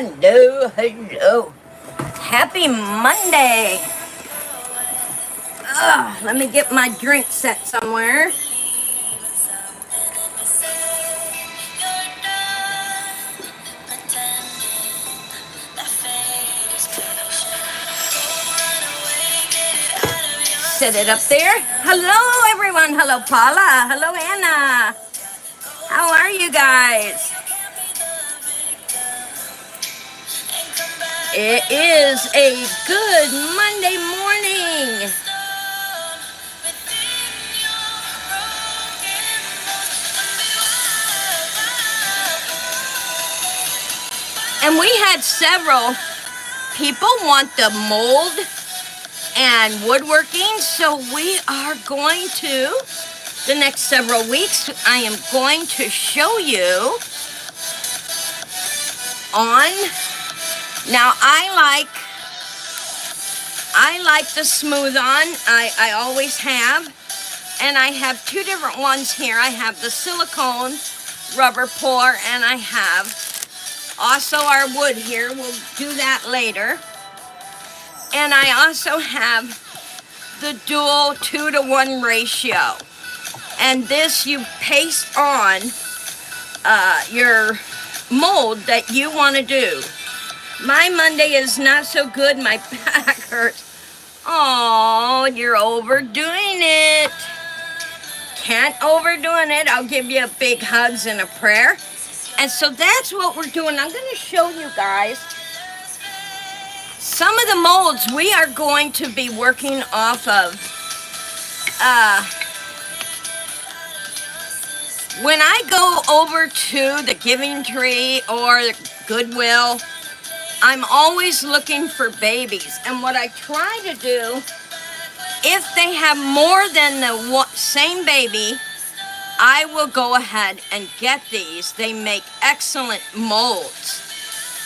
Hello, hello. Happy Monday. Let me get my drink set somewhere. Set it up there. Hello, everyone. Hello, Paula. Hello, Anna. How are you guys? It is a good Monday morning. And we had several people want the mold and woodworking, so we are going to, the next several weeks, I am going to show you on, now I like the smooth on, I always have, and I have two different ones here. I have the silicone rubber pour, and I have also our wood here. We'll do that later. And I also have the dual 2-to-1 ratio. And this you paste on your mold that you want to do. My Monday is not so good. My back hurts. Oh, you're overdoing it. Can't overdoing it. I'll give you a big hugs and a prayer. And so that's what we're doing. I'm going to show you guys some of the molds we are going to be working off of. When I go over to the Giving Tree or Goodwill, I'm always looking for babies. And what I try to do, if they have more than the same baby, I will go ahead and get these. They make excellent molds.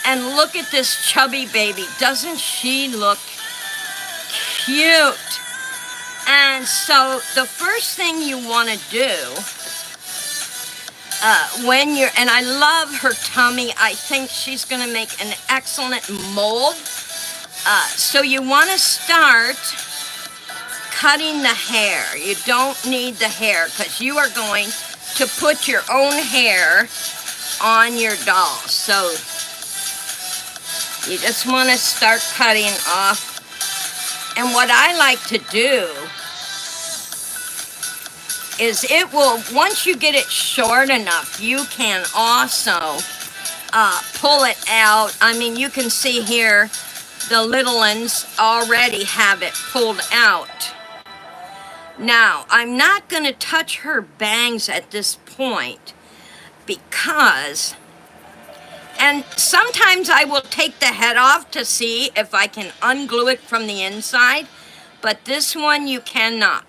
And look at this chubby baby. Doesn't she look cute? And so the first thing you want to do when you're, and I love her tummy. I think she's going to make an excellent mold. So you want to start cutting the hair. You don't need the hair because you are going to put your own hair on your doll. So you just want to start cutting off. And what I like to do is it will, once you get it short enough, you can also pull it out. I mean, you can see here, the little ones already have it pulled out. Now, I'm not going to touch her bangs at this point because, and sometimes I will take the head off to see if I can unglue it from the inside, but this one you cannot.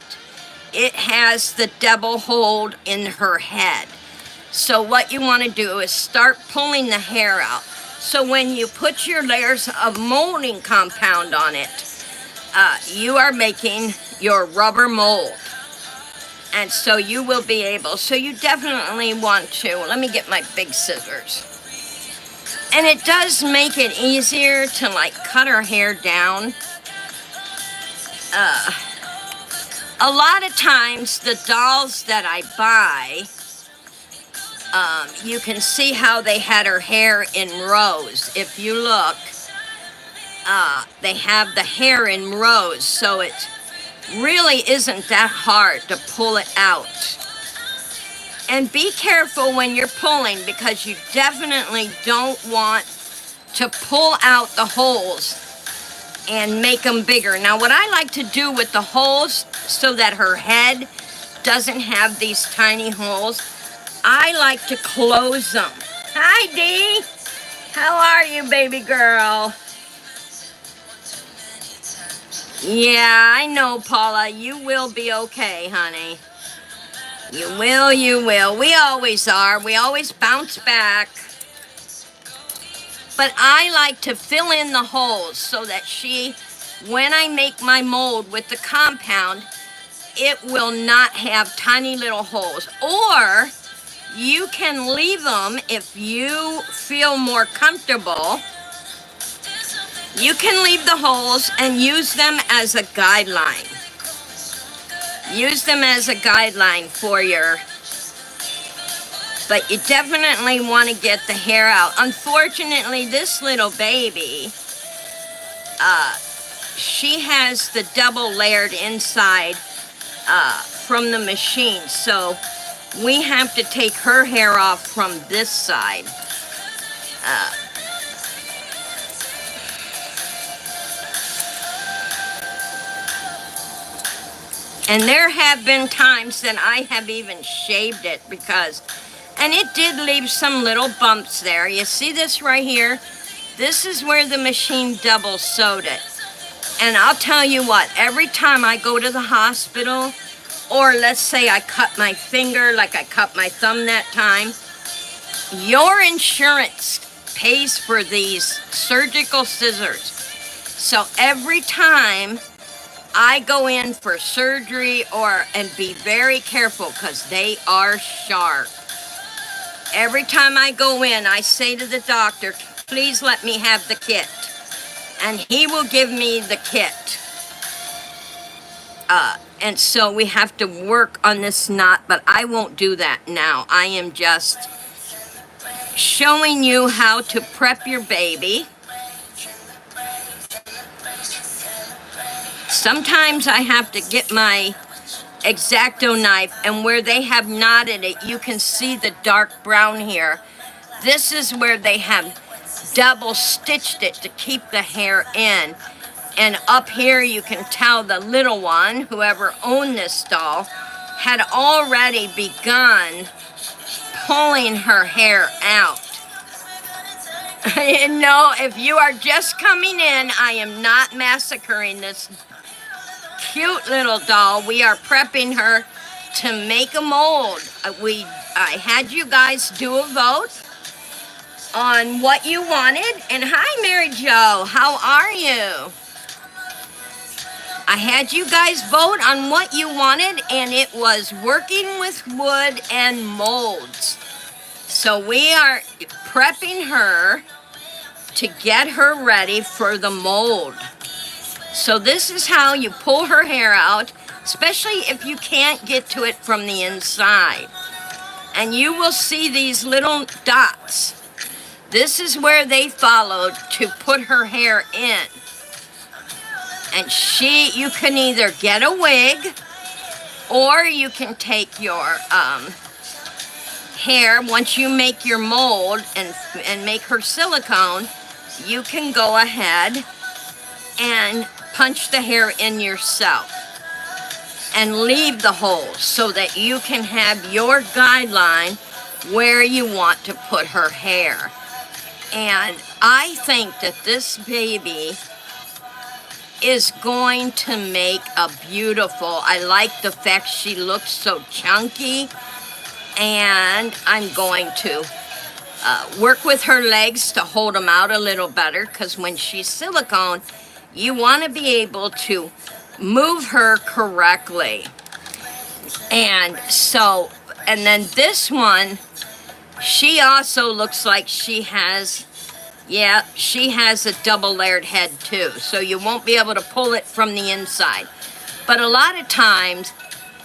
It has the double hold in her head. So what you want to do is start pulling the hair out. So when you put your layers of molding compound on it, you are making your rubber mold. And so you will be able, so you definitely want to, let me get my big scissors. And it does make it easier to like cut her hair down. A lot of times the dolls that I buy, you can see how they had her hair in rows. If you look, they have the hair in rows, so it really isn't that hard to pull it out. And be careful when you're pulling because you definitely don't want to pull out the holes and make them bigger. Now what I like to do with the holes so that her head doesn't have these tiny holes, I like to close them. Hi Dee, how are you baby girl? Yeah, I know Paula, you will be okay honey. You will, you will. We always are. We always bounce back. But I like to fill in the holes so that when I make my mold with the compound, it will not have tiny little holes. Or you can leave them if you feel more comfortable You can leave the holes and use them as a guideline. Use them as a guideline for your, but you definitely want to get the hair out. Unfortunately, this little baby, she has the double layered inside from the machine. So we have to take her hair off from this side. And there have been times that I have even shaved it because, and it did leave some little bumps there. You see this right here? This is where the machine double sewed it. And I'll tell you what, every time I go to the hospital, or let's say I cut my finger like I cut my thumb that time, your insurance pays for these surgical scissors. So every time I go in for surgery and be very careful because they are sharp. Every time I go in, I say to the doctor, please let me have the kit. And he will give me the kit. And so we have to work on this knot, but I won't do that now. I am just showing you how to prep your baby. Sometimes I have to get my X-Acto knife, and where they have knotted it, you can see the dark brown here. This is where they have double stitched it to keep the hair in. And up here you can tell the little one, whoever owned this doll, had already begun pulling her hair out. You know, if you are just coming in, I am not massacring this cute little doll. We are prepping her to make a mold. I had you guys do a vote on what you wanted. And hi, Mary Jo, how are you? I had you guys vote on what you wanted, and it was working with wood and molds. So we are prepping her to get her ready for the mold. So this is how you pull her hair out, especially if you can't get to it from the inside. And you will see these little dots. This is where they followed to put her hair in. And you can either get a wig, or you can take your hair, once you make your mold and make her silicone, you can go ahead and punch the hair in yourself and leave the holes so that you can have your guideline where you want to put her hair. And I think that this baby is going to make a beautiful, I like the fact she looks so chunky, and I'm going to work with her legs to hold them out a little better, because when she's silicone, you want to be able to move her correctly. And so, and then this one, she also looks like she has, yeah, she has a double layered head too. So you won't be able to pull it from the inside. But a lot of times,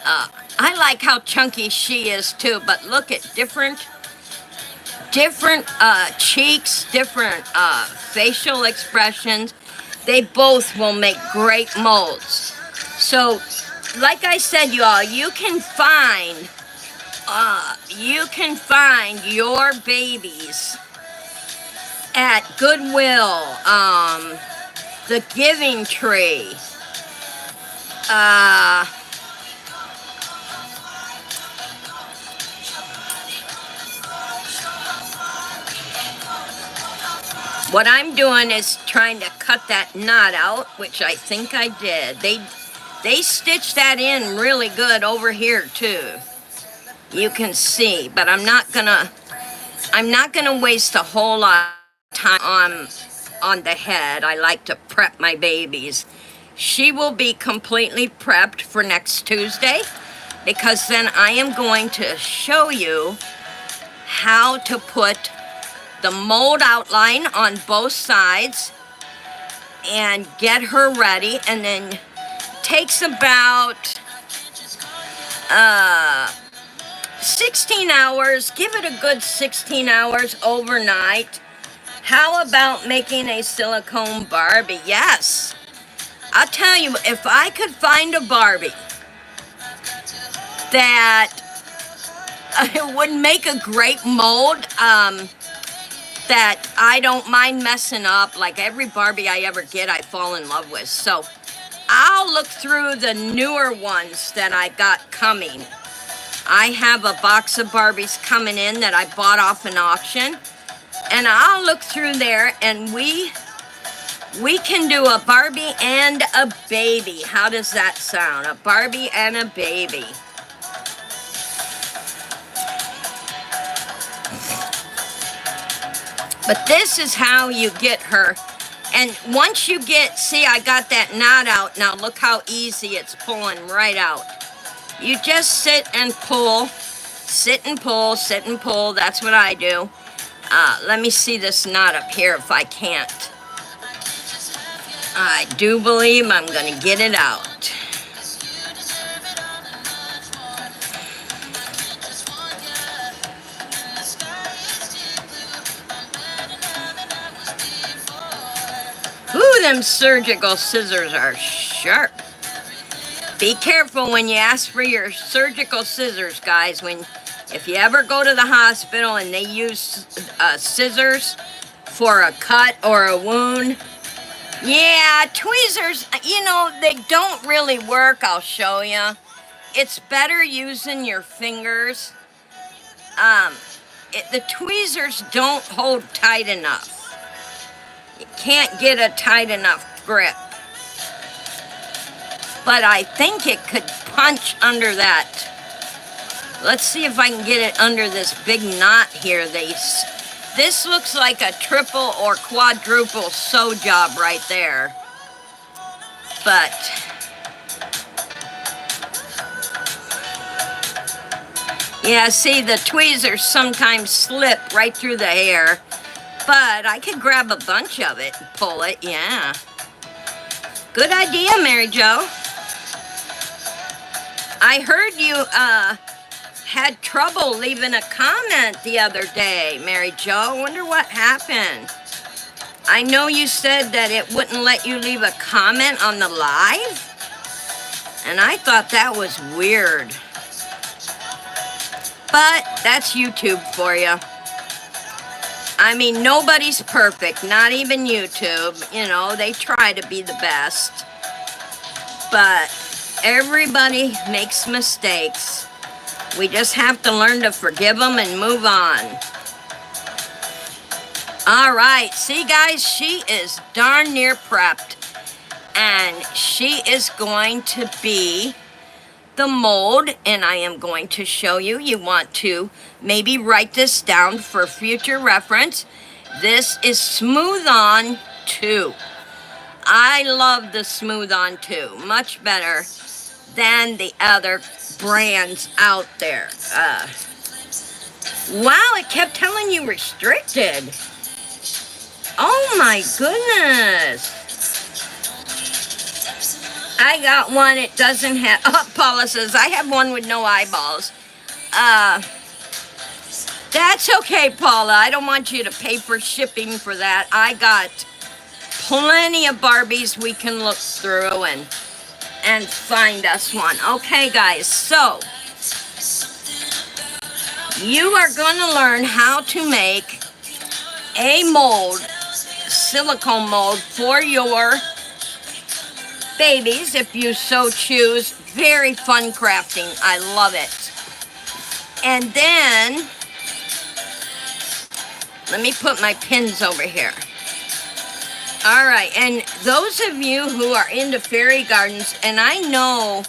I like how chunky she is too, but look at different cheeks, different facial expressions. They both will make great molds. So, like I said, y'all, you can find your babies at Goodwill, the Giving Tree, what I'm doing is trying to cut that knot out, which I think I did. They stitched that in really good over here too. You can see, but I'm not gonna waste a whole lot of time on the head. I like to prep my babies. She will be completely prepped for next Tuesday, because then I am going to show you how to put the mold outline on both sides, and get her ready, and then takes about 16 hours. Give it a good 16 hours overnight. How about making a silicone Barbie? Yes. I'll tell you, if I could find a Barbie that would make a great mold, that I don't mind messing up, like every Barbie I ever get, I fall in love with. So I'll look through the newer ones that I got coming. I have a box of Barbies coming in that I bought off an auction, and I'll look through there, and we can do a Barbie and a baby. How does that sound? A Barbie and a baby. But this is how you get her. And once you get, see, I got that knot out. Now look how easy it's pulling right out. You just sit and pull, sit and pull, sit and pull. That's what I do. Let me see this knot up here if I can't. I do believe I'm going to get it out. Ooh, them surgical scissors are sharp. Be careful when you ask for your surgical scissors, guys. If you ever go to the hospital and they use scissors for a cut or a wound, yeah, tweezers, you know, they don't really work. I'll show you. It's better using your fingers. The tweezers don't hold tight enough. You can't get a tight enough grip. But I think it could punch under that. Let's see if I can get it under this big knot here. This looks like a triple or quadruple sew job right there. But yeah, see, the tweezers sometimes slip right through the hair. But I could grab a bunch of it and pull it, yeah. Good idea, Mary Jo. I heard you had trouble leaving a comment the other day, Mary Jo. I wonder what happened. I know you said that it wouldn't let you leave a comment on the live, and I thought that was weird. But that's YouTube for you. I mean, nobody's perfect, not even YouTube. You know, they try to be the best. But everybody makes mistakes. We just have to learn to forgive them and move on. All right, see guys, she is darn near prepped. And she is going to be the mold, and I am going to show you. You want to maybe write this down for future reference. This is Smooth On 2. I love the Smooth On 2, much better than the other brands out there. Wow, it kept telling you restricted. Oh my goodness. I got one, it doesn't have, Paula says, I have one with no eyeballs. That's okay, Paula. I don't want you to pay for shipping for that. I got plenty of Barbies we can look through and find us one. Okay, guys, so you are going to learn how to make a mold, silicone mold for your babies, if you so choose. Very fun crafting. I love it. And then, let me put my pins over here. All right, and those of you who are into fairy gardens, and I know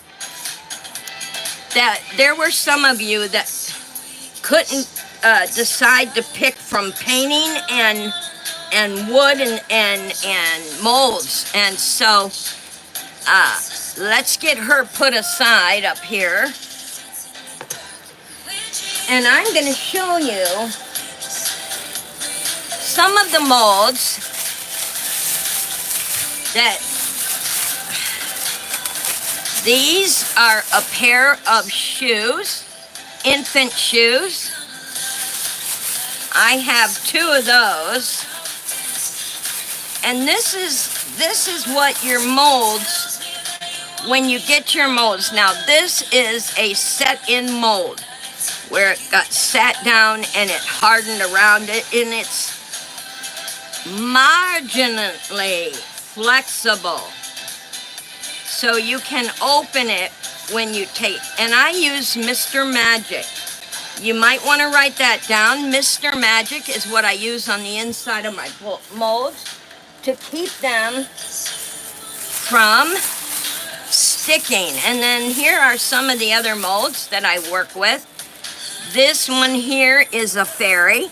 that there were some of you that couldn't decide to pick from painting and wood and molds, and so let's get her put aside up here. And I'm going to show you some of the molds that these are a pair of shoes, infant shoes. I have 2 of those. And this is what your molds, when you get your molds. Now this is a set-in mold where it got sat down and it hardened around it, and it's marginally flexible. So you can open it when you take, and I use Mr. Magic. You might want to write that down. Mr. Magic is what I use on the inside of my molds to keep them from sticking. And then here are some of the other molds that I work with. This one here is a fairy.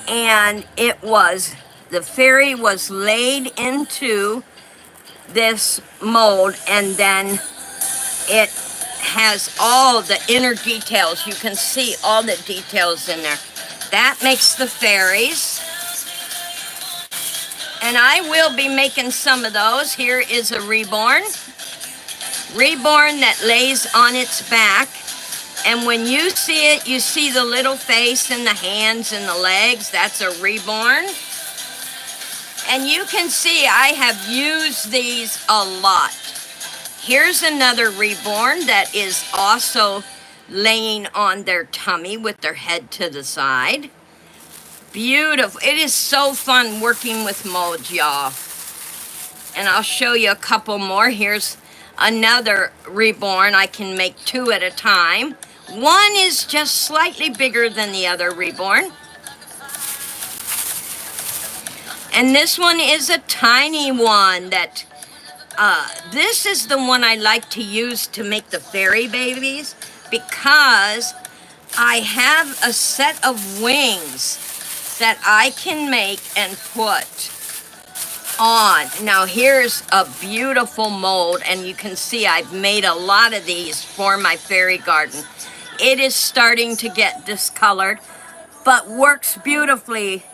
And the fairy was laid into this mold, and then it has all the inner details. You can see all the details in there. That makes the fairies. And I will be making some of those. Here is a Reborn. Reborn that lays on its back. And when you see it, you see the little face and the hands and the legs. That's a Reborn. And you can see I have used these a lot. Here's another Reborn that is also laying on their tummy with their head to the side. Beautiful. It is so fun working with molds, y'all. And I'll show you a couple more. Here's another Reborn. I can make 2 at a time. One is just slightly bigger than the other Reborn. And this one is a tiny one that, this is the one I like to use to make the fairy babies, because I have a set of wings that I can make and put on. Now here's a beautiful mold, and you can see I've made a lot of these for my fairy garden. It is starting to get discolored, but works beautifully.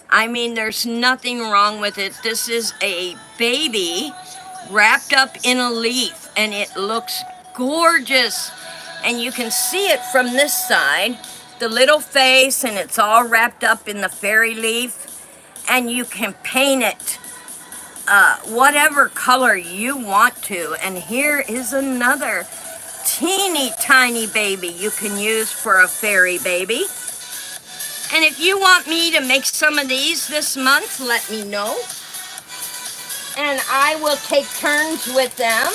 I mean, there's nothing wrong with it. This is a baby wrapped up in a leaf, and it looks gorgeous. And you can see it from this side, the little face, and it's all wrapped up in the fairy leaf. And you can paint it whatever color you want to. And here is another teeny tiny baby you can use for a fairy baby. And if you want me to make some of these this month, let me know. And I will take turns with them.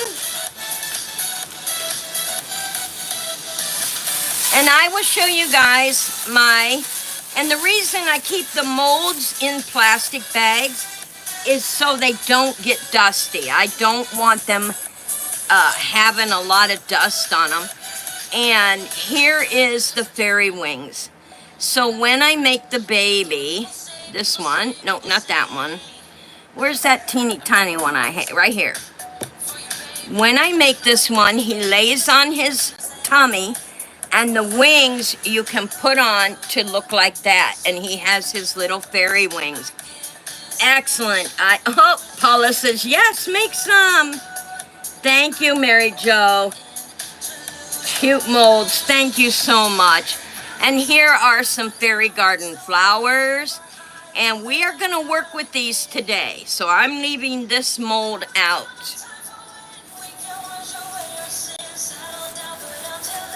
And I will show you guys and the reason I keep the molds in plastic bags is so they don't get dusty. I don't want them having a lot of dust on them. And here is the fairy wings. So when I make the baby, this one, no, not that one. Where's that teeny tiny one right here? When I make this one, he lays on his tummy, and the wings you can put on to look like that. And he has his little fairy wings. Excellent. Paula says, yes, make some. Thank you, Mary Jo. Cute molds. Thank you so much. And here are some fairy garden flowers. And we are going to work with these today. So I'm leaving this mold out.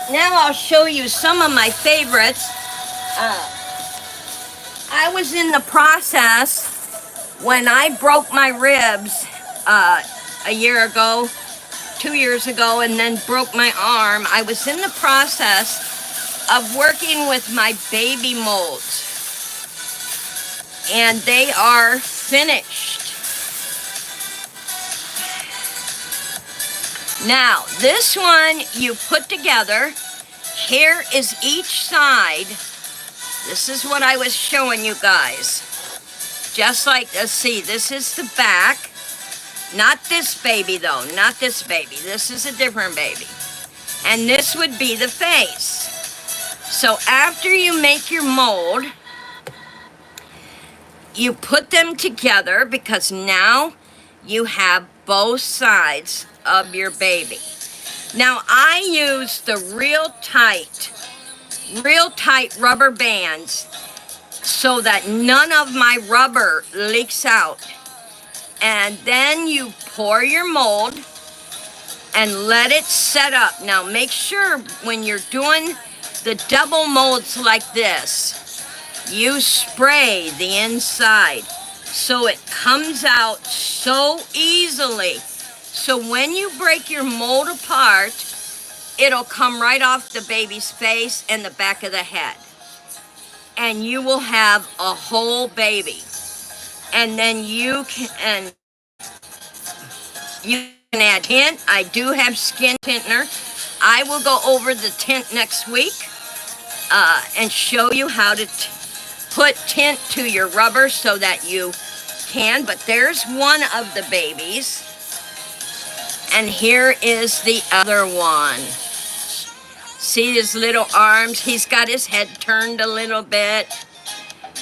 Now I'll show you some of my favorites. I was in the process when I broke my ribs a year ago, 2 years ago, and then broke my arm. I was in the process of working with my baby molds. And they are finished. Now, this one you put together. Here is each side. This is what I was showing you guys. Just like, let's see, this is the back. Not this baby though, not this baby. This is a different baby. And this would be the face. So after you make your mold, you put them together because now you have both sides of your baby. Now I use the real tight rubber bands so that none of my rubber leaks out. And then you pour your mold and let it set up. Now make sure when you're doing the double molds like this, you spray the inside so it comes out so easily. So when you break your mold apart, it'll come right off the baby's face and the back of the head. And you will have a whole baby. And then you can add tint. I do have skin tintener. I will go over the tint next week and show you how to put tint to your rubber so that you can. But there's one of the babies. And here is the other one. See his little arms? He's got his head turned a little bit.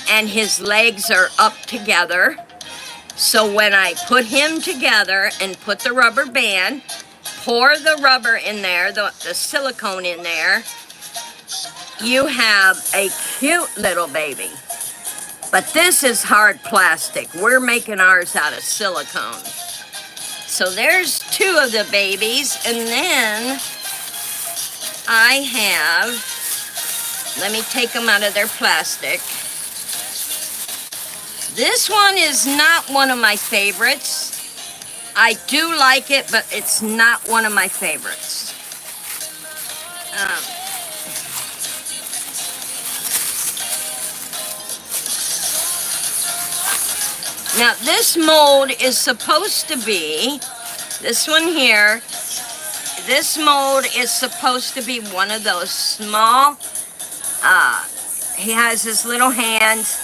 And his legs are up together. So when I put him together and put the rubber band, pour the rubber in there, the silicone in there, you have a cute little baby. But this is hard plastic. We're making ours out of silicone. So there's two of the babies, and then I have, let me take them out of their plastic. This one is not one of my favorites. I do like it, but it's not one of my favorites. Now this mold is supposed to be, this one here, this mold is supposed to be one of those small, he has his little hands,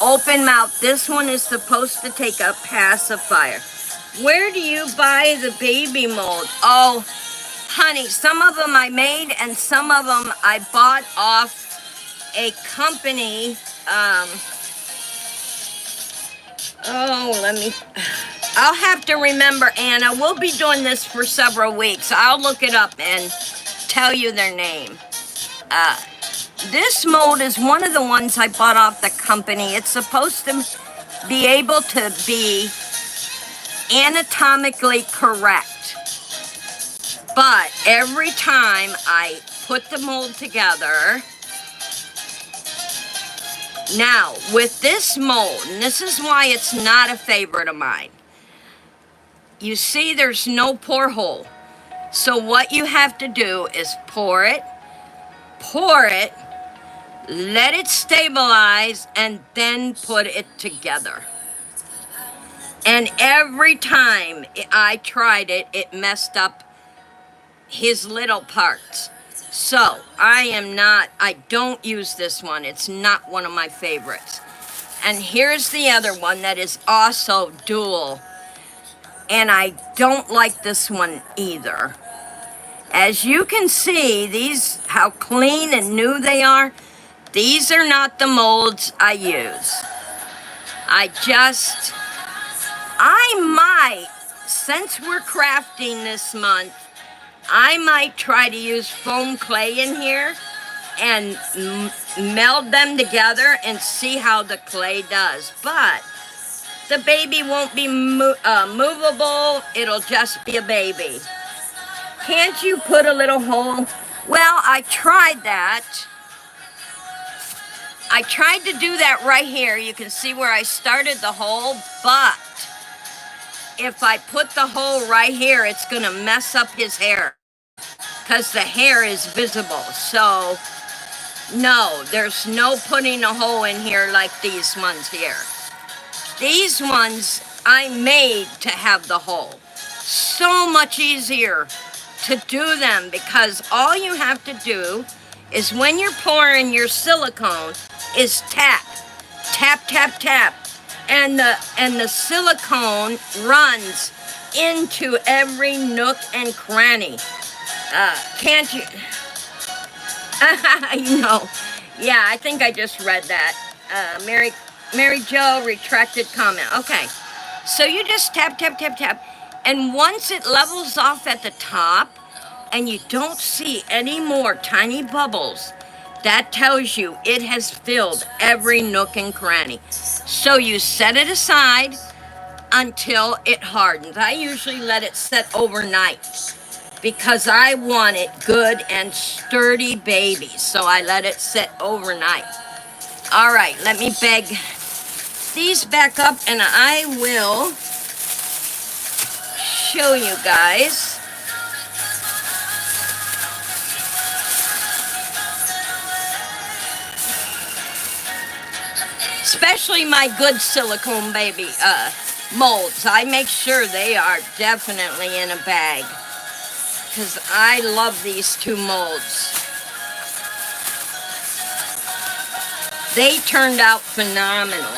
open mouth. This one is supposed to take a pacifier. Where do you buy the baby mold? Oh, honey, some of them I made and some of them I bought off a company. I'll have to remember, Anna. We'll be doing this for several weeks. I'll look it up and tell you their name. This mold is one of the ones I bought off the company. It's supposed to be able to be anatomically correct. But every time I put the mold together, now with this mold, and this is why it's not a favorite of mine, you see there's no pour hole. So what you have to do is pour it, let it stabilize, and then put it together. And every time I tried it, it messed up his little parts. So I don't use this one. It's not one of my favorites. And here's the other one that is also dual. And I don't like this one either. As you can see, these, how clean and new they are. These are not the molds I use. I might, since we're crafting this month, I might try to use foam clay in here and meld them together and see how the clay does. But the baby won't be movable. It'll just be a baby. Can't you put a little hole? Well, I tried that. I tried to do that right here. You can see where I started the hole, but if I put the hole right here, it's going to mess up his hair because the hair is visible. So, no, there's no putting a hole in here like these ones here. These ones I made to have the hole. So much easier to do them because all you have to do is when you're pouring your silicone is tap, tap, tap, tap. And the silicone runs into every nook and cranny. Can't you? You know, yeah, I think I just read that. Mary Mary Jo, retracted comment. Okay, so you just tap, tap, tap, tap. And once it levels off at the top and you don't see any more tiny bubbles, that tells you it has filled every nook and cranny. So you set it aside until it hardens. I usually let it set overnight because I want it good and sturdy babies. So I let it sit overnight. All right, let me bag these back up and I will show you guys. Especially my good silicone baby molds. I make sure they are definitely in a bag because I love these two molds. They turned out phenomenal.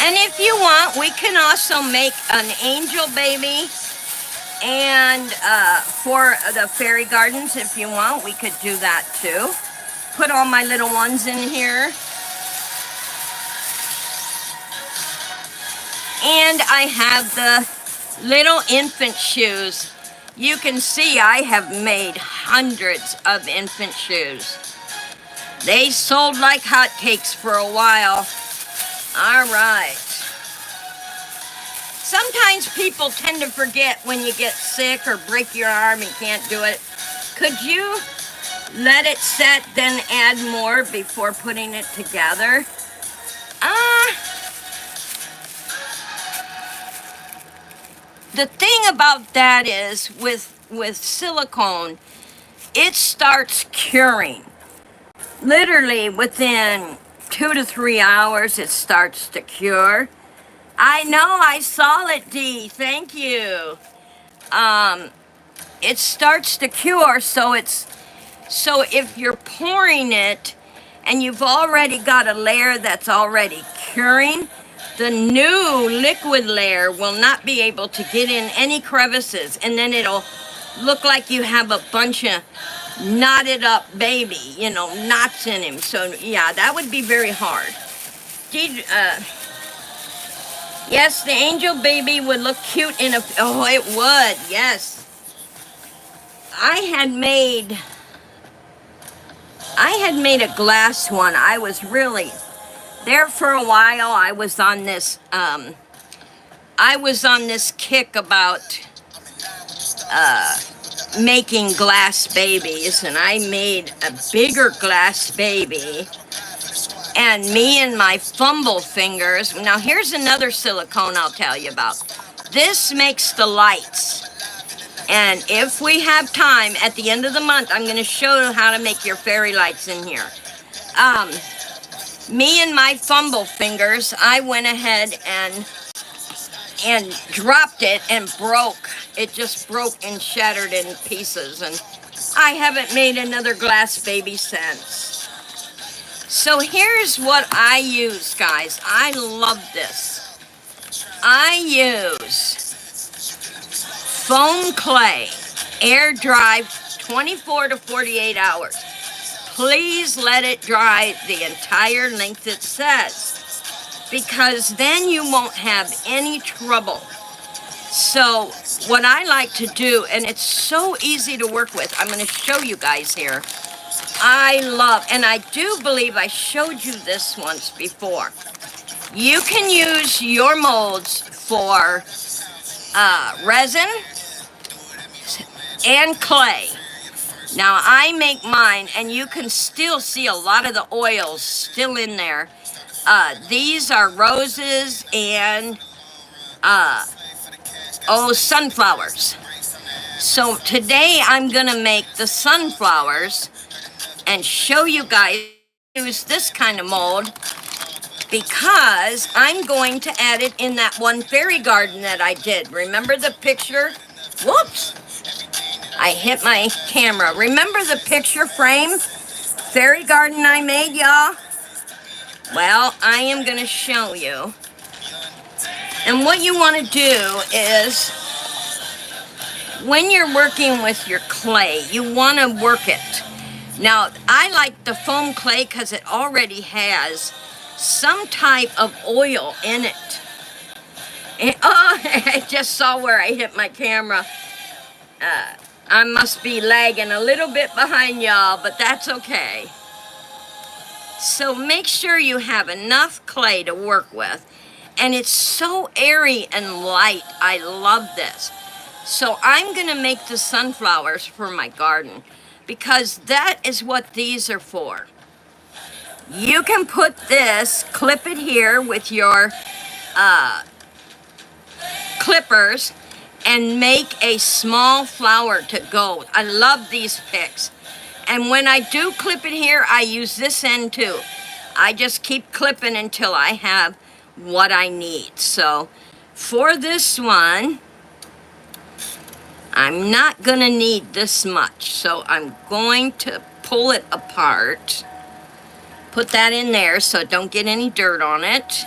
And if you want, we can also make an angel baby. And for the fairy gardens, if you want, we could do that too. Put all my little ones in here. And I have the little infant shoes. You can see I have made hundreds of infant shoes. They sold like hotcakes for a while. All right. Sometimes people tend to forget when you get sick or break your arm and can't do it. Could you let it set, then add more before putting it together? The thing about that is with silicone, it starts curing. Literally within 2 to 3 hours, it starts to cure. I know, I saw it, Dee. Thank you. It starts to cure, so if you're pouring it and you've already got a layer that's already curing, the new liquid layer will not be able to get in any crevices, and then it'll look like you have a bunch of knotted up baby, you know, knots in him. So yeah, that would be very hard. Yes, the angel baby would look cute in a, oh, it would, yes. I had made a glass one. I was really there for a while. I was on this kick about making glass babies, and I made a bigger glass baby. And me and my fumble fingers. Now here's another silicone I'll tell you about. This makes the lights. And if we have time at the end of the month, I'm going to show you how to make your fairy lights in here. Me and my fumble fingers, I went ahead and dropped it and broke. It just broke and shattered in pieces. And I haven't made another glass baby since. So here's what I use, guys. I love this. I use foam clay, air dry 24 to 48 hours. Please let it dry the entire length it says, because then you won't have any trouble. So what I like to do, and it's so easy to work with, I'm going to show you guys here. I love, and I do believe I showed you this once before. You can use your molds for resin and clay. Now I make mine, and you can still see a lot of the oils still in there. These are roses and sunflowers. So today I'm gonna make the sunflowers and show you guys use this kind of mold, because I'm going to add it in that one fairy garden that I did. Remember the picture? Whoops! I hit my camera. Remember the picture frame fairy garden I made, y'all? Well, I am going to show you. And what you want to do is, when you're working with your clay, you want to work it. Now, I like the foam clay because it already has some type of oil in it. And, oh, I just saw where I hit my camera. I must be lagging a little bit behind y'all, but that's okay. So make sure you have enough clay to work with. And it's so airy and light. I love this. So I'm gonna make the sunflowers for my garden because that is what these are for. You can put this, clip it here with your clippers and make a small flower to go. I love these picks. And when I do clip it here, I use this end too. I just keep clipping until I have what I need. So for this one, I'm not gonna need this much. So I'm going to pull it apart. Put that in there so don't get any dirt on it.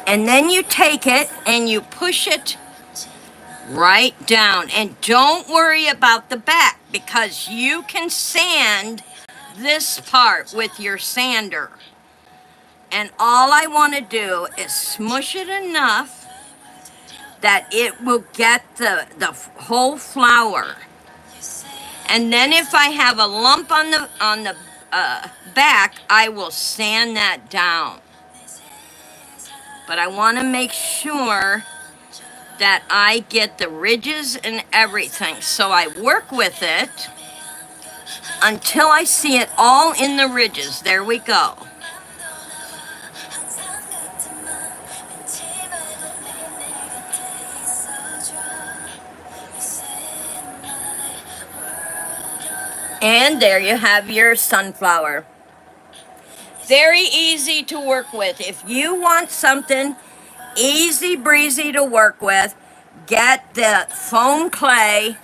And then you take it and you push it right down. And don't worry about the back because you can sand this part with your sander. And all I want to do is smush it enough that it will get the whole flower. And then if I have a lump on the back, I will sand that down. But I want to make sure that I get the ridges and everything. So I work with it until I see it all in the ridges. There we go. And there you have your sunflower. Very easy to work with. If you want something easy breezy to work with, get the foam clay.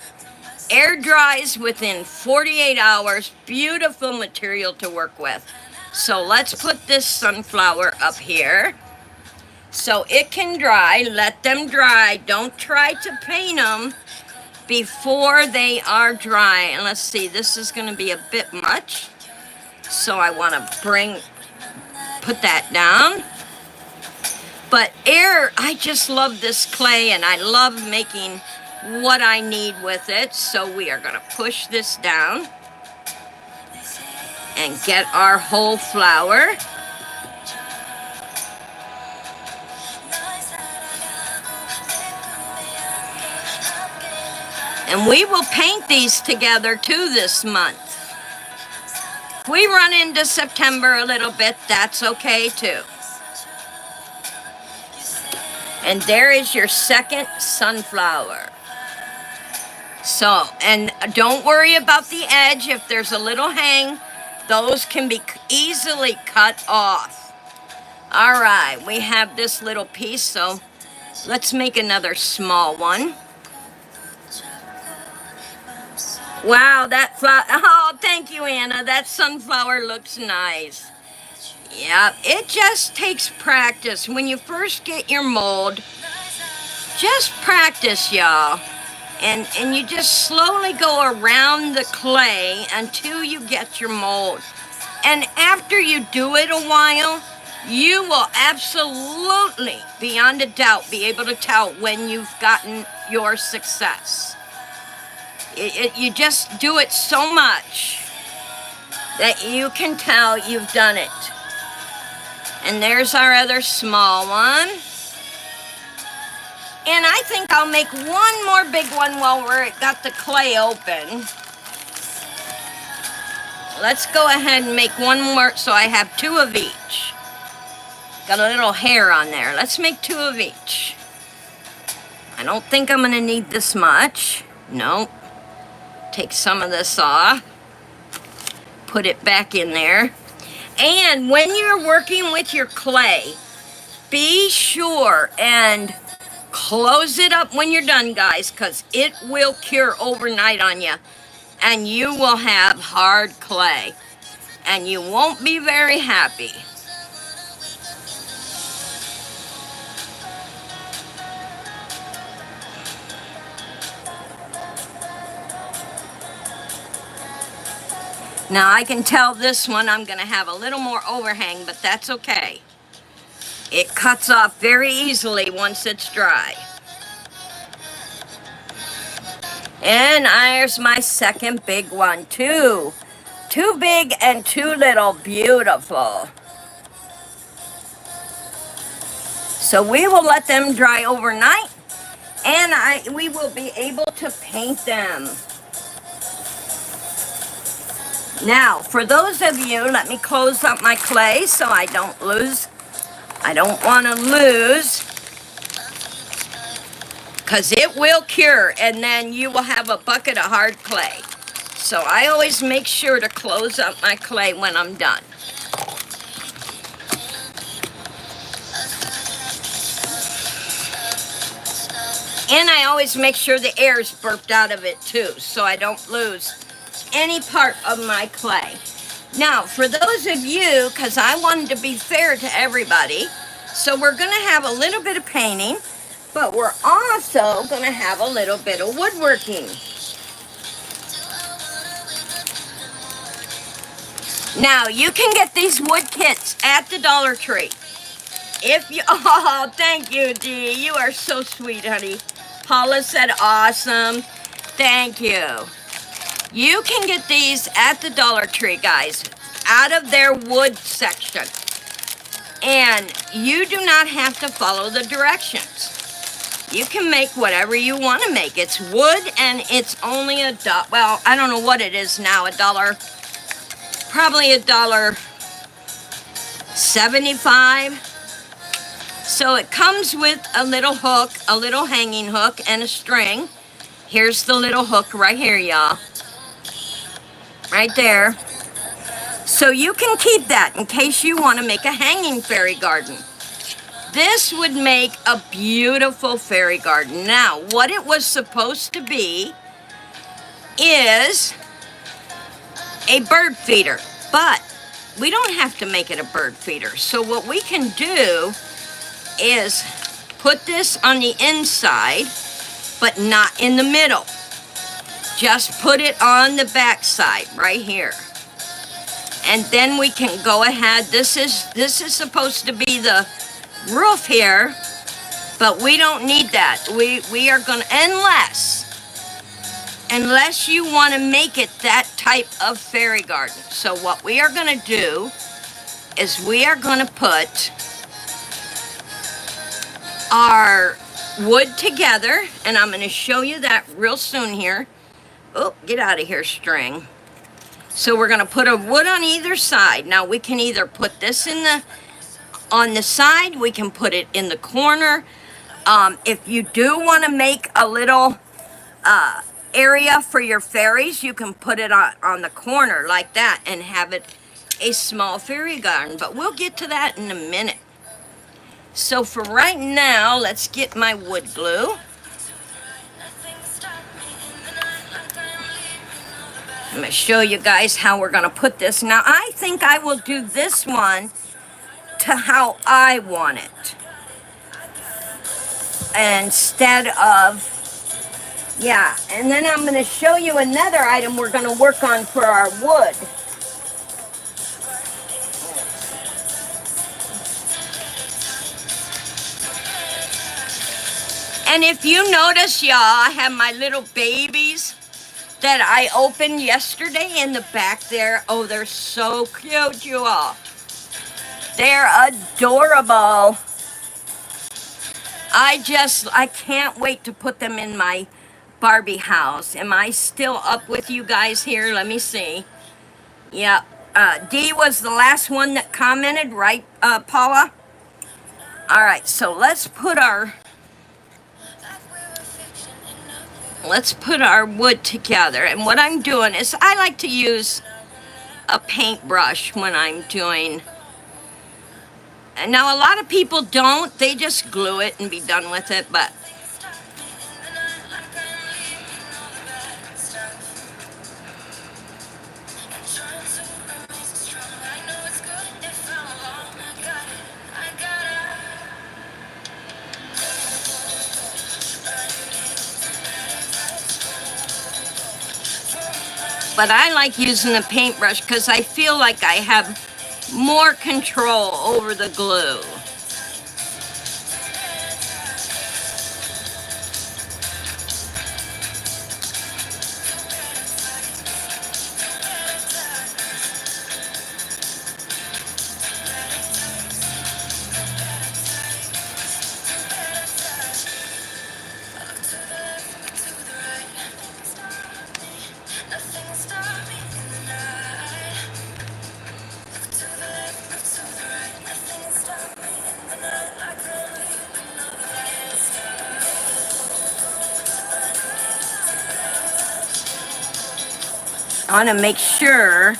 Air dries within 48 hours. Beautiful material to work with. So let's put this sunflower up here so it can dry. Let them dry. Don't try to paint them before they are dry. And let's see, this is going to be a bit much. So I want to put that down. But I just love this clay and I love making what I need with it. So we are going to push this down and get our whole flower. And we will paint these together too this month. If we run into September a little bit, that's okay too. And there is your second sunflower. So, and don't worry about the edge. If there's a little hang, those can be easily cut off. All right, we have this little piece, so let's make another small one. Wow, that flower, oh, thank you, Anna. That sunflower looks nice. Yeah, it just takes practice. When you first get your mold, just practice, y'all. And you just slowly go around the clay until you get your mold. And after you do it a while, you will absolutely, beyond a doubt, be able to tell when you've gotten your success. You just do it so much that you can tell you've done it. And there's our other small one. And I think I'll make one more big one while we're got the clay open. Let's go ahead and make one more so I have two of each. Got a little hair on there. Let's make two of each. I don't think I'm gonna need this much. Nope. Take some of this off. Put it back in there. And when you're working with your clay, be sure and close it up when you're done, guys, because it will cure overnight on you. And you will have hard clay. And you won't be very happy. Now I can tell this one I'm gonna have a little more overhang, but that's okay. It cuts off very easily once it's dry. And there's my second big one too. Too big and too little, beautiful. So we will let them dry overnight, and we will be able to paint them. Now, for those of you, let me close up my clay so I don't want to lose, because it will cure, and then you will have a bucket of hard clay. So I always make sure to close up my clay when I'm done. And I always make sure the air is burped out of it too, so I don't lose any part of my clay. Now, for those of you, because I wanted to be fair to everybody, so we're going to have a little bit of painting, but we're also going to have a little bit of woodworking. Now, you can get these wood kits at the Dollar Tree. If you, oh, thank you, Dee. You are so sweet, honey. Paula said awesome. Thank you. You can get these at the Dollar Tree, guys, out of their wood section. And you do not have to follow the directions. You can make whatever you want to make. It's wood, and it's only $1. Well, I don't know what it is now, $1. Probably $1.75. So it comes with a little hook, a little hanging hook, and a string. Here's the little hook right here, y'all. Right there. So you can keep that in case you want to make a hanging fairy garden. This would make a beautiful fairy garden. Now, what it was supposed to be is a bird feeder, but we don't have to make it a bird feeder. So what we can do is put this on the inside, but not in the middle. Just put it on the back side right here. And then we can go ahead. This is supposed to be the roof here, but we don't need that. We are gonna, unless you want to make it that type of fairy garden. So what we are gonna do is we are gonna put our wood together, and I'm going to show you that real soon here. Oh, get out of here, string. So we're going to put a wood on either side. Now we can either put this on the side, we can put it in the corner. If you do want to make a little area for your fairies, you can put it on the corner like that and have it a small fairy garden. But we'll get to that in a minute. So for right now, let's get my wood glue. I'm going to show you guys how we're going to put this. Now, I think I will do this one to how I want it. Instead of, yeah. And then I'm going to show you another item we're going to work on for our wood. And if you notice, y'all, I have my little babies that I opened yesterday in the back there. Oh, they're so cute, you all. They're adorable. I can't wait to put them in my Barbie house. Am I still up with you guys here? Let me see. Yeah, Dee was the last one that commented, right, Paula? All right, so let's put our wood together. And what I'm doing is I like to use a paintbrush when I'm doing. And now a lot of people don't. They just glue it and be done with it. But but I like using the paintbrush because I feel like I have more control over the glue. I want to make sure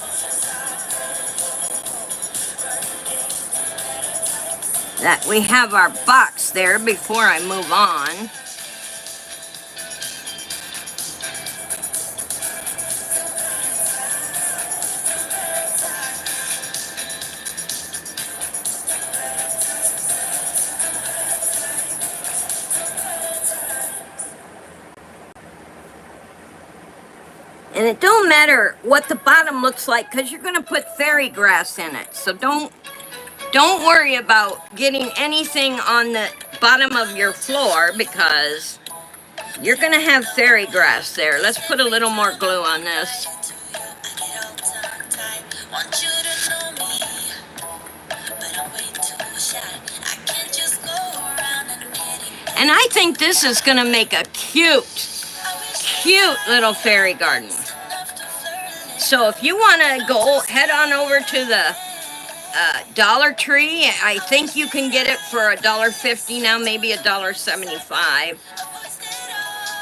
that we have our box there before I move on. And it don't matter what the bottom looks like because you're going to put fairy grass in it. So don't worry about getting anything on the bottom of your floor because you're going to have fairy grass there. Let's put a little more glue on this. And I think this is going to make a cute little fairy garden. So if you want to go head on over to the Dollar Tree, I think you can get it for $1.50 now, maybe $1.75.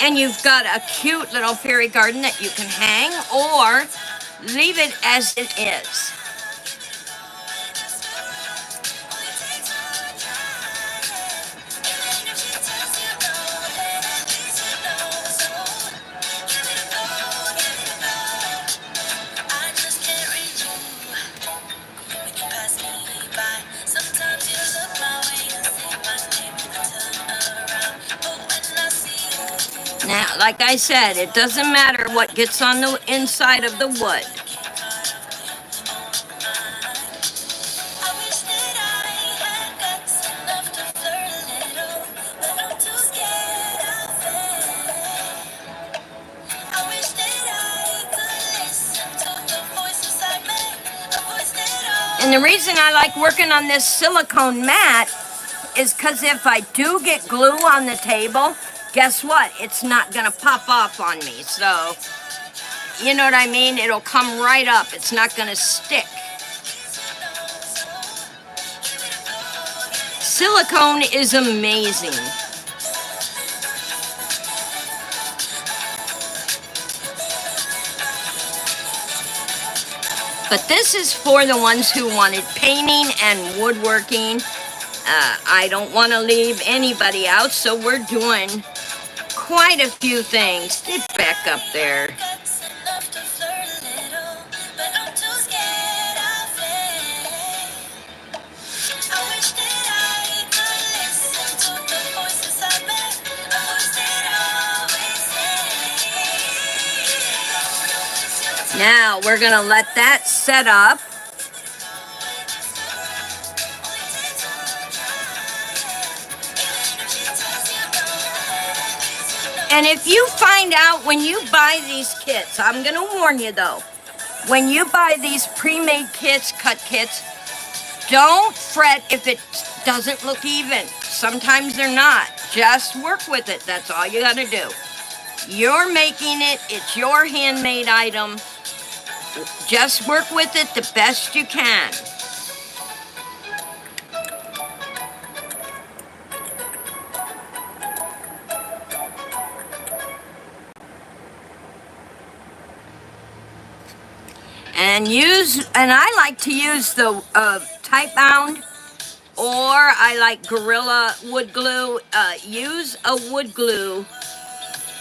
And you've got a cute little fairy garden that you can hang or leave it as it is. Now, like I said, it doesn't matter what gets on the inside of the wood. And the reason I like working on this silicone mat is because if I do get glue on the table, guess what? It's not going to pop off on me. So, you know what I mean? It'll come right up. It's not going to stick. Silicone is amazing. But this is for the ones who wanted painting and woodworking. I don't want to leave anybody out, so we're doing quite a few things. Get back up there. Now we're going to let that set up. And if you find out when you buy these kits, I'm going to warn you though, when you buy these pre-made kits, cut kits, don't fret if it doesn't look even. Sometimes they're not. Just work with it. That's all you got to do. You're making it. It's your handmade item. Just work with it the best you can. And I like to use the Type Bound, or I like Gorilla wood glue. Use a wood glue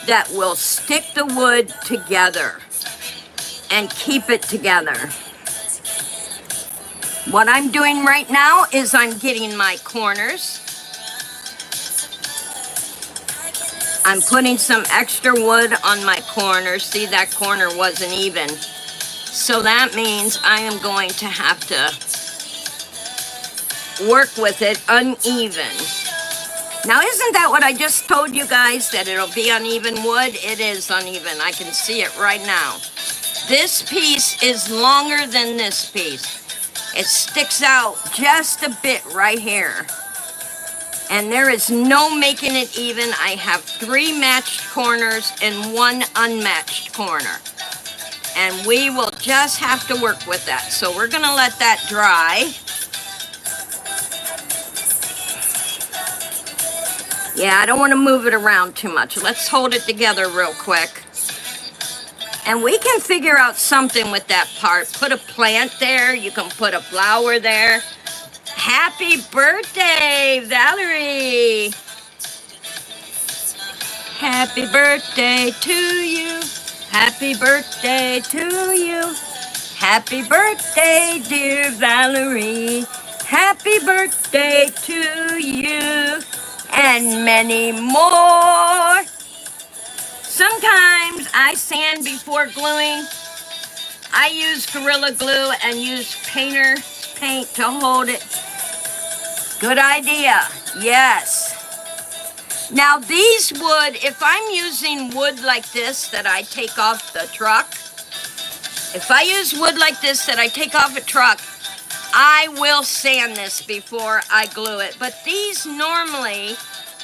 that will stick the wood together and keep it together. What I'm doing right now is I'm getting my corners. I'm putting some extra wood on my corner. See, that corner wasn't even. So that means I am going to have to work with it uneven. Now, isn't that what I just told you guys, that it'll be uneven wood? It is uneven. I can see it right now. This piece is longer than this piece. It sticks out just a bit right here. And there is no making it even. I have 3 matched corners and 1 unmatched corner. And we will just have to work with that. So we're gonna let that dry. Yeah, I don't want to move it around too much. Let's hold it together real quick. And we can figure out something with that part. Put a plant there. You can put a flower there. Happy birthday, Valerie. Happy birthday to you. Happy birthday to you. Happy birthday, dear Valerie. Happy birthday to you. And many more. Sometimes I sand before gluing. I use Gorilla Glue and use painter paint to hold it. Good idea. Yes. Now these wood, if I'm using wood like this that I take off the truck, if I use wood like this that I take off a truck, I will sand this before I glue it. But these normally,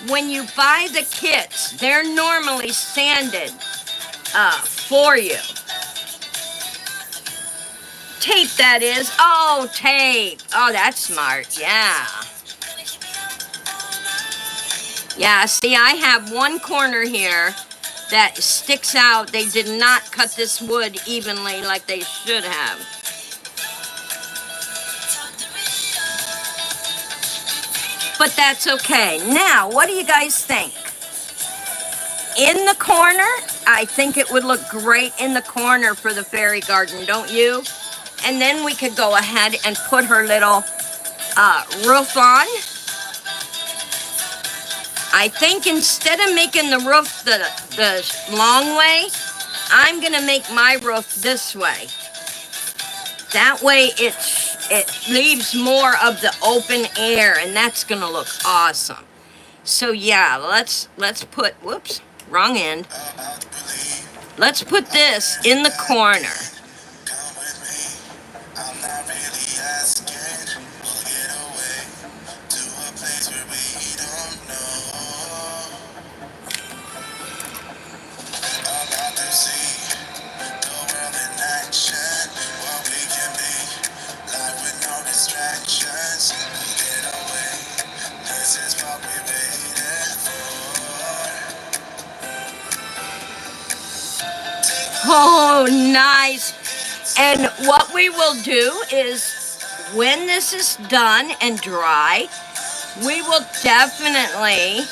when you buy the kits, they're normally sanded for you. Tape, that is. Oh, tape. Oh, that's smart. Yeah. Yeah, see, I have one corner here that sticks out. They did not cut this wood evenly like they should have. But that's okay. Now, what do you guys think? In the corner, I think it would look great in the corner for the fairy garden, don't you? And then we could go ahead and put her little roof on. I think instead of making the roof the long way, I'm gonna make my roof this way. That way it leaves more of the open air, and that's gonna look awesome. So yeah, let's put, whoops, wrong end. Let's put this in the corner. Oh, nice. And what we will do is, when this is done and dry, we will definitely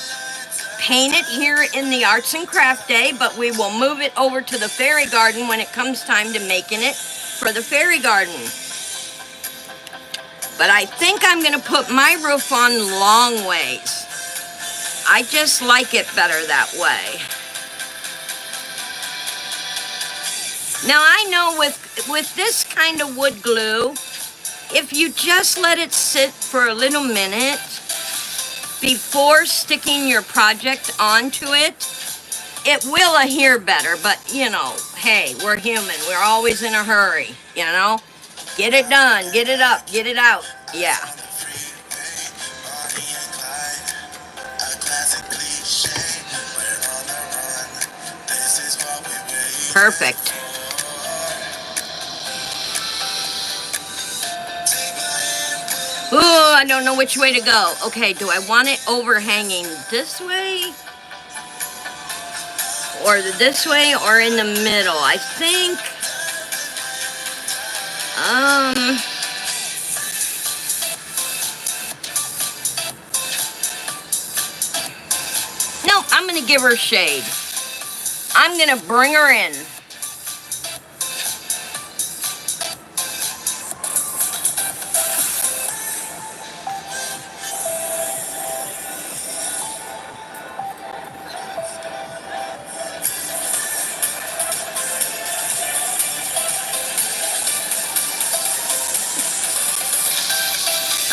paint it here in the Arts and Craft Day, but we will move it over to the fairy garden when it comes time to making it for the fairy garden. But I think I'm gonna put my roof on long ways. I just like it better that way. Now I know with this kind of wood glue, if you just let it sit for a little minute before sticking your project onto it, it will adhere better. But you know, hey, we're human. We're always in a hurry, you know? Get it done, get it up, get it out. Yeah. Perfect. Ooh, I don't know which way to go. Okay, do I want it overhanging this way? Or this way, or in the middle? I think... No, I'm gonna give her shade. I'm gonna bring her in.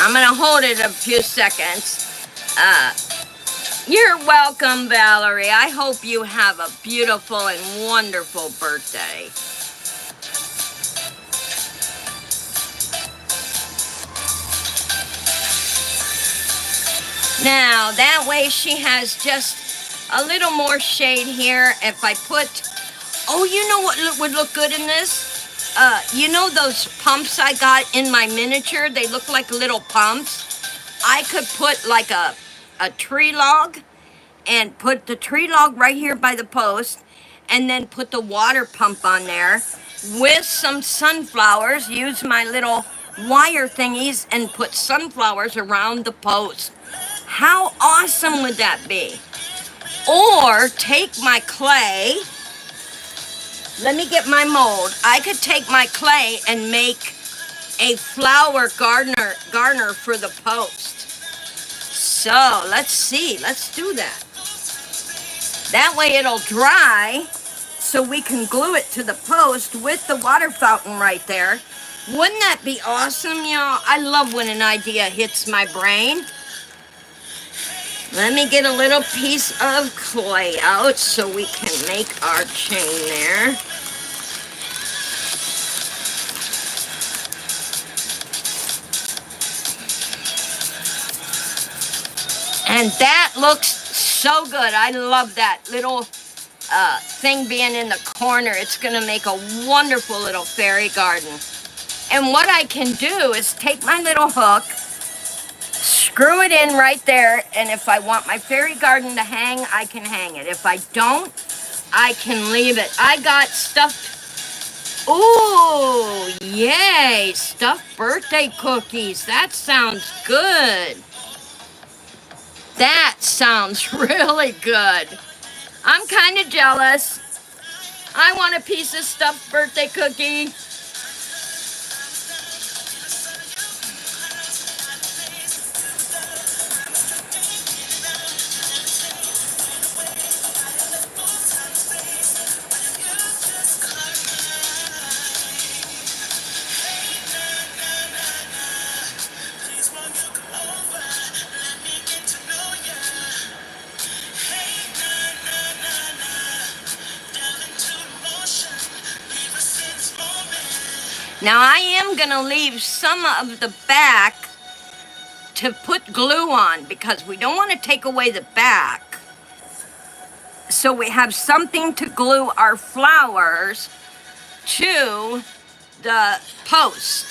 I'm gonna hold it a few seconds. You're welcome, Valerie. I hope you have a beautiful and wonderful birthday. Now, that way she has just a little more shade here. If I put, oh, you know what would look good in this? You know those pumps I got in my miniature? They look like little pumps. I could put like a tree log and put the tree log right here by the post and then put the water pump on there with some sunflowers. Use my little wire thingies and put sunflowers around the post. How awesome would that be? Or take my clay. Let me get my mold. I could take my clay and make a flower garner for the post. So let's see. Let's do that. That way it'll dry so we can glue it to the post with the water fountain right there. Wouldn't that be awesome, y'all? I love when an idea hits my brain. Let me get a little piece of clay out so we can make our chain there. And that looks so good. I love that little thing being in the corner. It's going to make a wonderful little fairy garden. And what I can do is take my little hook, screw it in right there, and if I want my fairy garden to hang, I can hang it. If I don't, I can leave it. I got stuffed, ooh, yay, stuffed birthday cookies. That sounds good. That sounds really good. I'm kind of jealous. I want a piece of stuffed birthday cookie. Now I am gonna leave some of the back to put glue on because we don't want to take away the back. So we have something to glue our flowers to the post.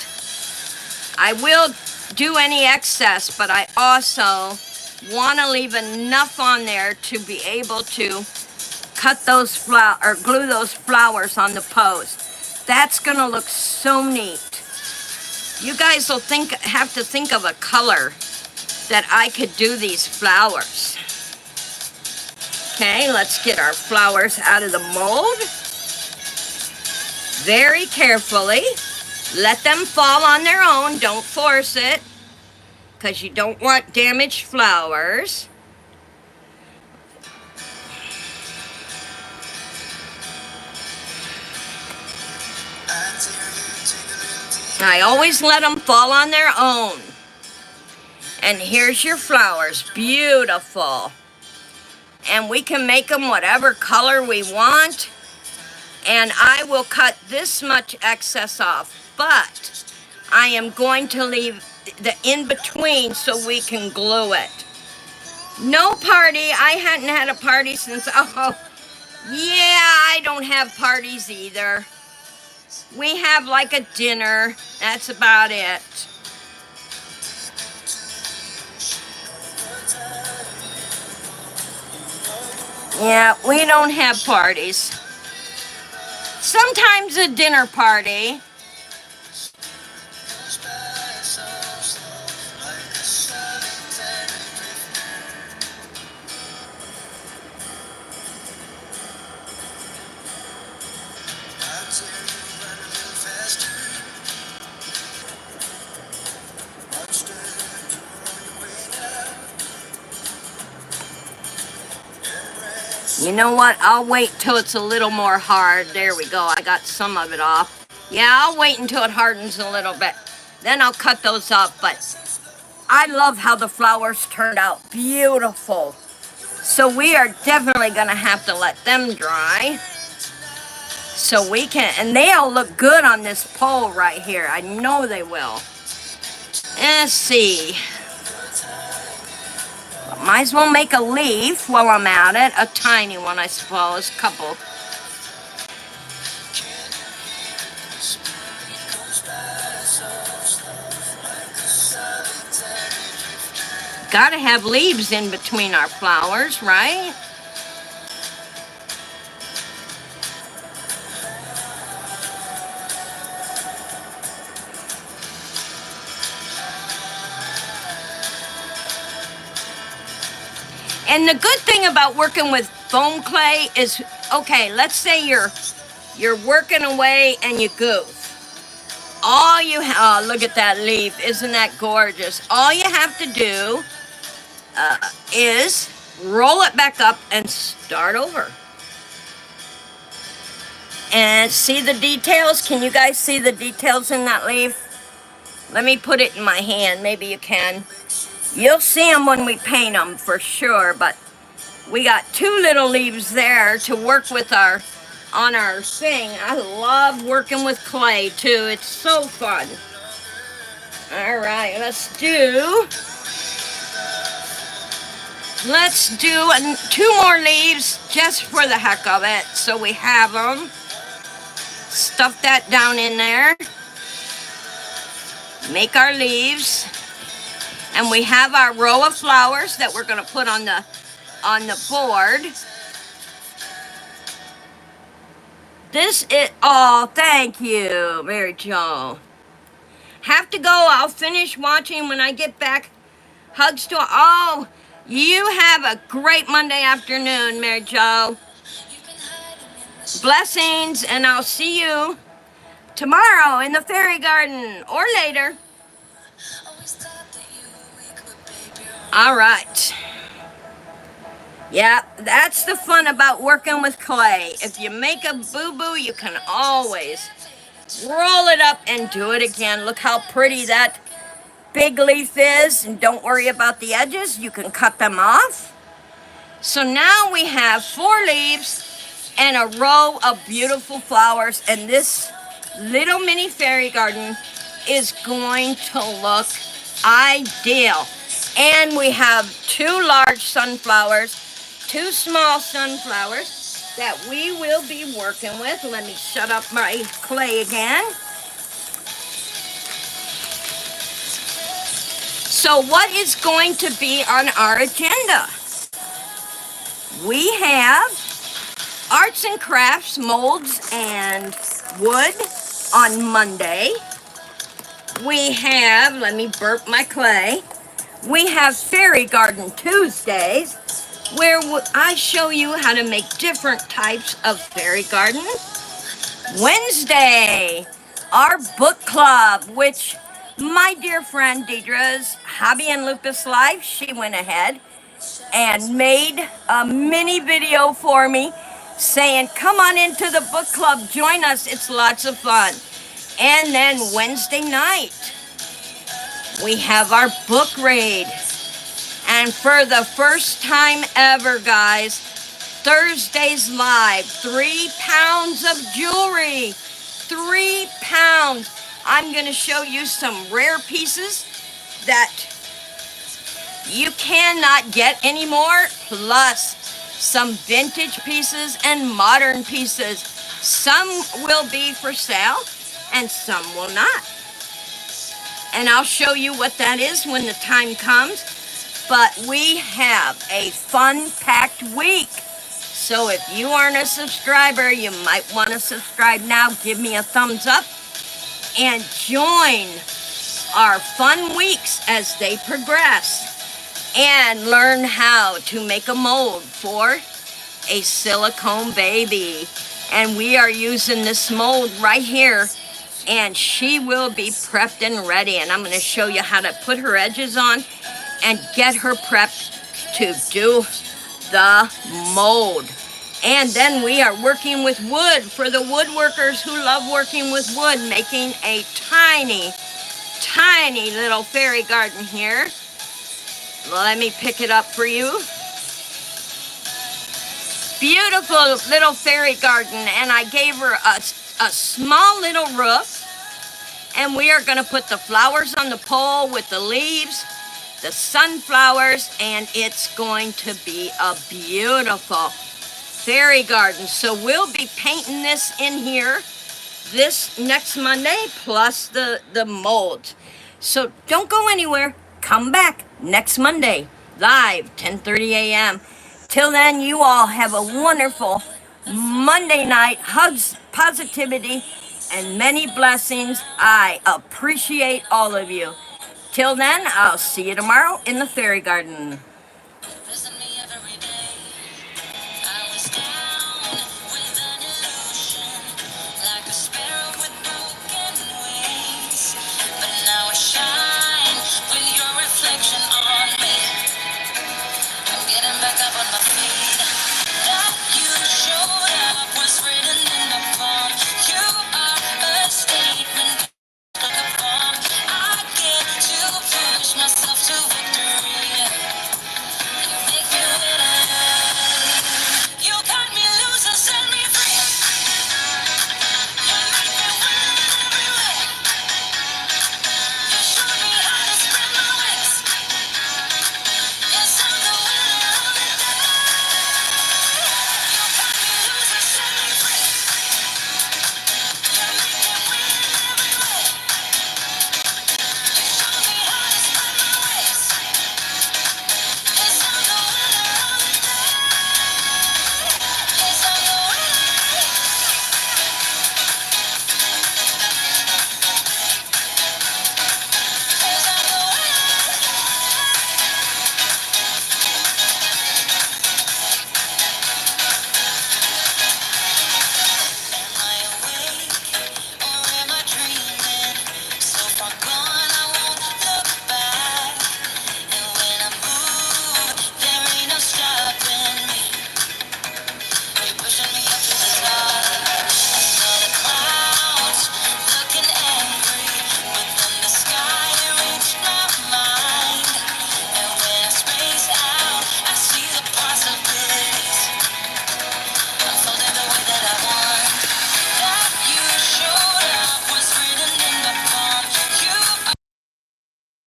I will do any excess, but I also want to leave enough on there to be able to cut those glue those flowers on the post. That's gonna look so neat. You guys will have to think of a color that I could do these flowers. Okay, let's get our flowers out of the mold. Very carefully. Let them fall on their own. Don't force it, because you don't want damaged flowers. I always let them fall on their own. And here's your flowers. Beautiful. And we can make them whatever color we want. And I will cut this much excess off. But I am going to leave the in-between so we can glue it. No party. I hadn't had a party since, oh, yeah, I don't have parties either. We have like a dinner. That's about it. Yeah, we don't have parties. Sometimes a dinner party. You know what? I'll wait till it's a little more hard. There we go. I got some of it off. Yeah, I'll wait until it hardens a little bit. Then I'll cut those off. But I love how the flowers turned out. Beautiful. So we are definitely going to have to let them dry. So we can, and they all look good on this pole right here. I know they will. Let's see. Might as well make a leaf while I'm at it. A tiny one, I suppose. Couple. Gotta have leaves in between our flowers, right? And the good thing about working with foam clay is, okay, let's say you're working away and you goof. All you oh, look at that leaf. Isn't that gorgeous? All you have to do is roll it back up and start over. And see the details? Can you guys see the details in that leaf? Let me put it in my hand. Maybe you can. You'll see them when we paint them for sure, but we got two little leaves there to work with on our thing. I love working with clay too. It's so fun. All right, let's do two more leaves just for the heck of it. So we have them. Stuff that down in there. Make our leaves. And we have our row of flowers that we're going to put on the board. This is, oh, thank you, Mary Jo. Have to go. I'll finish watching when I get back. Hugs to, oh, you have a great Monday afternoon, Mary Jo. Blessings, and I'll see you tomorrow in the fairy garden or later. All right. Yeah, that's the fun about working with clay. If you make a boo-boo, you can always roll it up and do it again. Look how pretty that big leaf is, and don't worry about the edges. You can cut them off. So now we have 4 leaves and a row of beautiful flowers, and this little mini fairy garden is going to look ideal. And we have 2 large sunflowers, 2 small sunflowers that we will be working with. Let me shut up my clay again. So what is going to be on our agenda? We have arts and crafts, molds, and wood on Monday. We have, let me burp my clay. We have Fairy Garden Tuesdays, where I show you how to make different types of fairy gardens. Wednesday, our book club, which my dear friend Deidre's Hobby and Lupus Life, she went ahead and made a mini video for me saying, come on into the book club, join us, it's lots of fun. And then Wednesday night, we have our book raid. And for the first time ever, guys, Thursday's live, 3 pounds of jewelry, 3 pounds. I'm gonna show you some rare pieces that you cannot get anymore, plus some vintage pieces and modern pieces. Some will be for sale and some will not. And I'll show you what that is when the time comes. But we have a fun-packed week. So if you aren't a subscriber, you might want to subscribe now. Give me a thumbs up and join our fun weeks as they progress. And learn how to make a mold for a silicone baby. And we are using this mold right here. And she will be prepped and ready. And I'm going to show you how to put her edges on and get her prepped to do the mold. And then we are working with wood for the woodworkers who love working with wood, making a tiny, tiny little fairy garden here. Let me pick it up for you. Beautiful little fairy garden, and I gave her a small little roof, and we are going to put the flowers on the pole with the leaves, the sunflowers, and it's going to be a beautiful fairy garden. So we'll be painting this in here this next Monday, plus the mold. So don't go anywhere. Come back next Monday, live, 10:30 a.m. Till then, you all have a wonderful Monday night. Hugs, positivity, and many blessings. I appreciate all of you. Till then, I'll see you tomorrow in the fairy garden.